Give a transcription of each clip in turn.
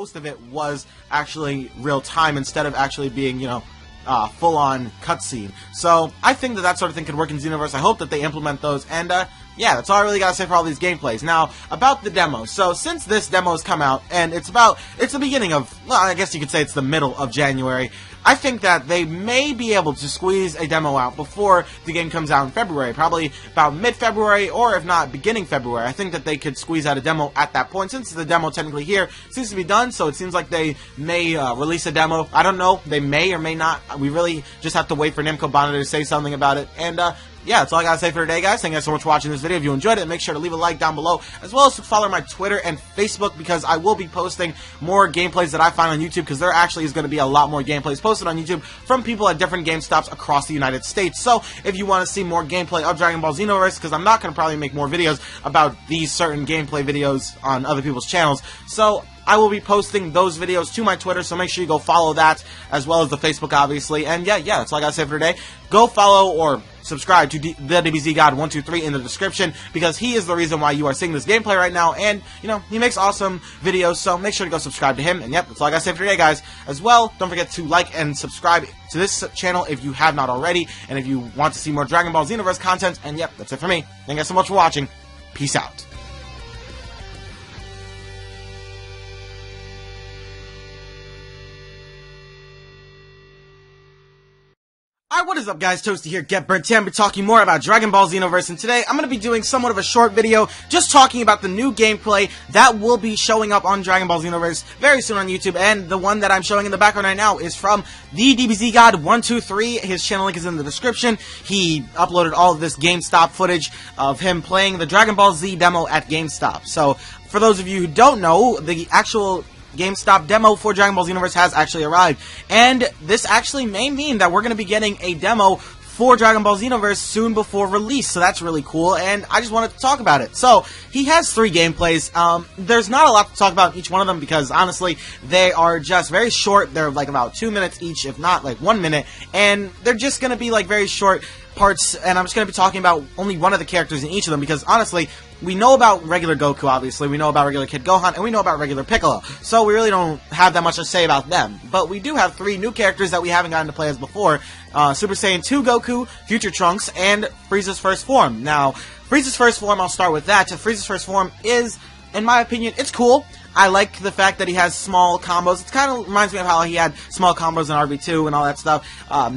most of it was actually real time instead of actually being, you know, full-on cutscene. So I think that sort of thing could work in Xenoverse. I hope that they implement those, and yeah, that's all I really gotta say for all these gameplays. Now, about the demo. So, since this demo has come out, and it's the beginning of, well, I guess you could say it's the middle of January, I think that they may be able to squeeze a demo out before the game comes out in February. Probably about mid-February, or if not, beginning February. I think that they could squeeze out a demo at that point, since the demo technically here seems to be done, so it seems like they may release a demo. I don't know. They may or may not. We really just have to wait for Namco Bandai to say something about it, and, yeah, that's all I gotta say for today, guys. Thank you guys so much for watching this video. If you enjoyed it, make sure to leave a like down below, as well as to follow my Twitter and Facebook, because I will be posting more gameplays that I find on YouTube, because there actually is going to be a lot more gameplays posted on YouTube from people at different GameStops across the United States. So, if you want to see more gameplay of Dragon Ball Xenoverse, because I'm not going to probably make more videos about these certain gameplay videos on other people's channels, so I will be posting those videos to my Twitter, so make sure you go follow that, as well as the Facebook, obviously. And yeah, that's all I gotta say for today. Go follow or subscribe to the DBZ God 123 in the description, because he is the reason why you are seeing this gameplay right now, and, you know, he makes awesome videos, so make sure to go subscribe to him. And yep, that's all I gotta say for today, guys. As well, don't forget to like and subscribe to this channel if you have not already, and if you want to see more Dragon Ball Xenoverse content. And yep, that's it for me. Thank you guys so much for watching. Peace out. Alright, what is up, guys? Toasty here, Get Burnt. Today I'm going to be talking more about Dragon Ball Xenoverse, and today I'm going to be doing somewhat of a short video just talking about the new gameplay that will be showing up on Dragon Ball Xenoverse very soon on YouTube, and the one that I'm showing in the background right now is from the DBZ God 123. His channel link is in the description. He uploaded all of this GameStop footage of him playing the Dragon Ball Z demo at GameStop. So, for those of you who don't know, the actual GameStop demo for Dragon Ball Xenoverse has actually arrived, and this actually may mean that we're going to be getting a demo for Dragon Ball Xenoverse soon before release, so that's really cool, and I just wanted to talk about it. So, he has 3 gameplays. There's not a lot to talk about in each one of them, because honestly, they are just very short. They're like about 2 minutes each, if not like 1 minute, and they're just going to be like very short parts, and I'm just going to be talking about only one of the characters in each of them, because honestly, we know about regular Goku, obviously, we know about regular Kid Gohan, and we know about regular Piccolo, so we really don't have that much to say about them. But we do have 3 new characters that we haven't gotten to play as before: Super Saiyan 2 Goku, Future Trunks, and Frieza's first form. Now, Frieza's first form, I'll start with that. Frieza's first form is, in my opinion, it's cool. I like the fact that he has small combos. It kind of reminds me of how he had small combos in RB2 and all that stuff.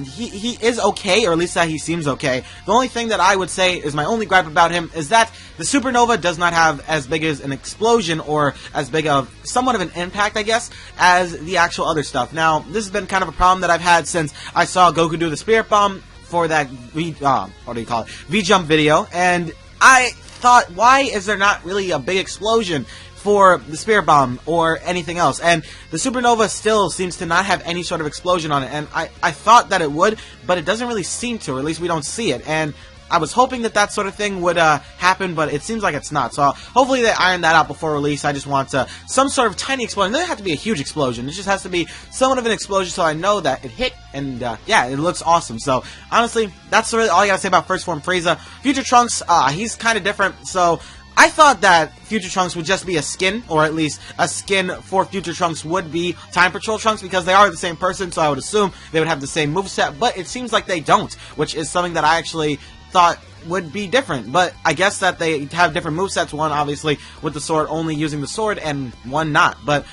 He is okay, or at least that he seems okay. The only thing that I would say is my only gripe about him is that the Supernova does not have as big as an explosion, or as big of somewhat of an impact, I guess, as the actual other stuff. Now, this has been kind of a problem that I've had since I saw Goku do the Spirit Bomb for that V-Jump video, and I thought, why is there not really a big explosion for the Spirit Bomb or anything else? And the Supernova still seems to not have any sort of explosion on it, and I thought that it would, but it doesn't really seem to, or at least we don't see it, and I was hoping that sort of thing would happen, but it seems like it's not. So hopefully they iron that out before release. I just want some sort of tiny explosion. It doesn't have to be a huge explosion. It just has to be somewhat of an explosion, so I know that it hit, and yeah, it looks awesome. So honestly, that's really all I gotta say about First Form Frieza. Future Trunks, he's kind of different, so I thought that Future Trunks would just be a skin, or at least a skin for Future Trunks would be Time Patrol Trunks, because they are the same person, so I would assume they would have the same moveset, but it seems like they don't, which is something that I actually thought would be different. But I guess that they have different movesets, one obviously with the sword, only using the sword, and one not. But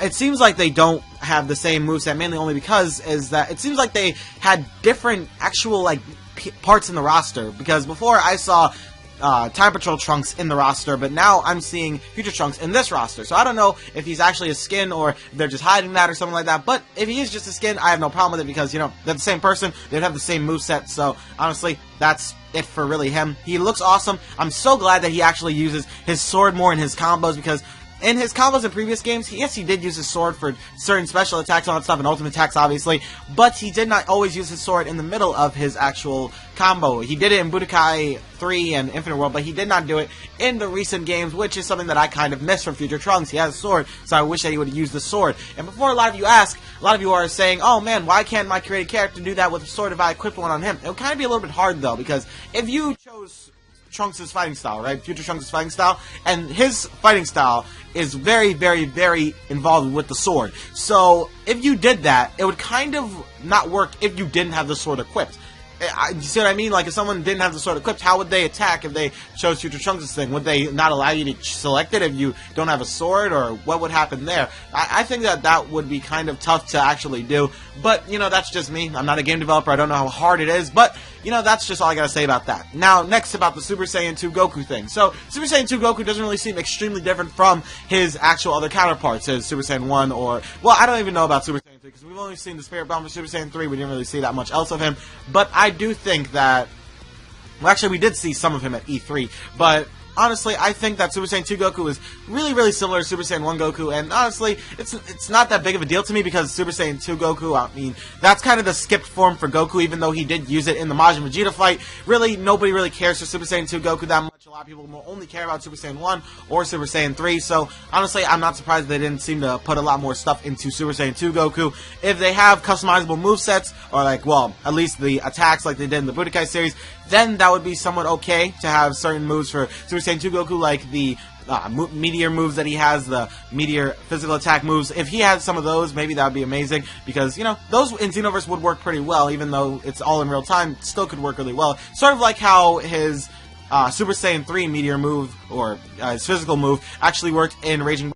it seems like they don't have the same moveset, mainly only because it seems like they had different actual like parts in the roster, because before I saw Time Patrol Trunks in the roster, but now I'm seeing Future Trunks in this roster. So I don't know if he's actually a skin, or if they're just hiding that or something like that. But if he is just a skin, I have no problem with it, because, you know, they're the same person, they'd have the same moveset. So honestly, that's it for really him. He looks awesome. I'm so glad that he actually uses his sword more in his combos, because in his combos in previous games, yes, he did use his sword for certain special attacks and all that stuff, and ultimate attacks, obviously, but he did not always use his sword in the middle of his actual combo. He did it in Budokai 3 and Infinite World, but he did not do it in the recent games, which is something that I kind of miss from Future Trunks. He has a sword, so I wish that he would use the sword. And before a lot of you ask, a lot of you are saying, oh man, why can't my created character do that with a sword if I equip one on him? It would kind of be a little bit hard, though, because if you chose Trunks' fighting style, right? Future Trunks' fighting style, and his fighting style is very, very, very involved with the sword. So if you did that, it would kind of not work if you didn't have the sword equipped. You see what I mean? Like, if someone didn't have the sword equipped, how would they attack if they chose Future Trunks' thing? Would they not allow you to select it if you don't have a sword, or what would happen there? I think that would be kind of tough to actually do, but, you know, that's just me. I'm not a game developer. I don't know how hard it is, but, you know, that's just all I gotta say about that. Now, next about the Super Saiyan 2 Goku thing. So, Super Saiyan 2 Goku doesn't really seem extremely different from his actual other counterparts, his Super Saiyan 1, or, well, I don't even know about Super Saiyan 3, because we've only seen the Spirit Bomb for Super Saiyan 3, we didn't really see that much else of him, but I do think that, well, actually, we did see some of him at E3, but honestly, I think that Super Saiyan 2 Goku is really, really similar to Super Saiyan 1 Goku, and honestly, it's not that big of a deal to me, because Super Saiyan 2 Goku, I mean, that's kind of the skipped form for Goku, even though he did use it in the Majin Vegeta fight. Really, nobody really cares for Super Saiyan 2 Goku that much. A lot of people will only care about Super Saiyan 1 or Super Saiyan 3, so honestly, I'm not surprised they didn't seem to put a lot more stuff into Super Saiyan 2 Goku. If they have customizable movesets, or like, well, at least the attacks like they did in the Budokai series, then that would be somewhat okay to have certain moves for Super Saiyan 2 Goku, like the meteor moves that he has, the meteor physical attack moves. If he had some of those, maybe that would be amazing, because, you know, those in Xenoverse would work pretty well, even though it's all in real time, it still could work really well. Sort of like how his Super Saiyan 3 meteor move, or his physical move, actually worked in Raging